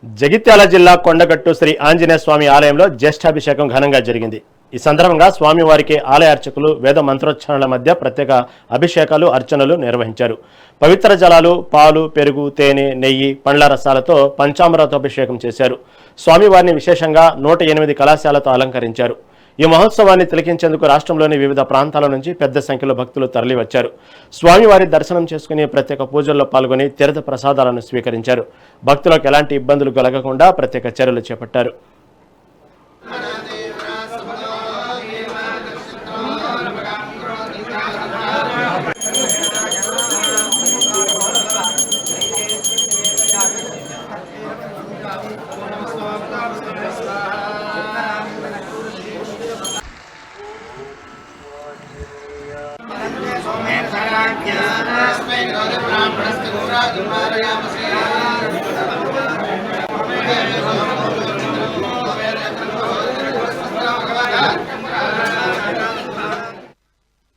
జగిత్యాల జిల్లా కొండగట్టు శ్రీ ఆంజనేయ స్వామి ఆలయంలో జ్యేష్ఠాభిషేకం ఘనంగా జరిగింది. ఈ సందర్భంగా స్వామివారికి ఆలయ అర్చకులు వేద మంత్రోచ్చారణల మధ్య ప్రత్యేక అభిషేకాలు, అర్చనలు నిర్వహించారు. పవిత్ర జలాలు, పాలు, పెరుగు, తేనె, నెయ్యి, పండ్ల రసాలతో పంచామృతాభిషేకం చేశారు. స్వామివారిని విశేషంగా 108 కలశాలతో అలంకరించారు. ఈ మహోత్సవాన్ని తిలకించేందుకు రాష్ట్రంలోని వివిధ ప్రాంతాల నుంచి పెద్ద సంఖ్యలో భక్తులు తరలివచ్చారు. స్వామివారి దర్శనం చేసుకుని ప్రత్యేక పూజల్లో పాల్గొని తీర్థ ప్రసాదాలను స్వీకరించారు. భక్తులకు ఎలాంటి ఇబ్బందులు కలగకుండా ప్రత్యేక చర్యలు చేపట్టారు. జ్ఞానస్మై గౌరవ బ్రాహ్మణస్య గురురాజుమారయామసే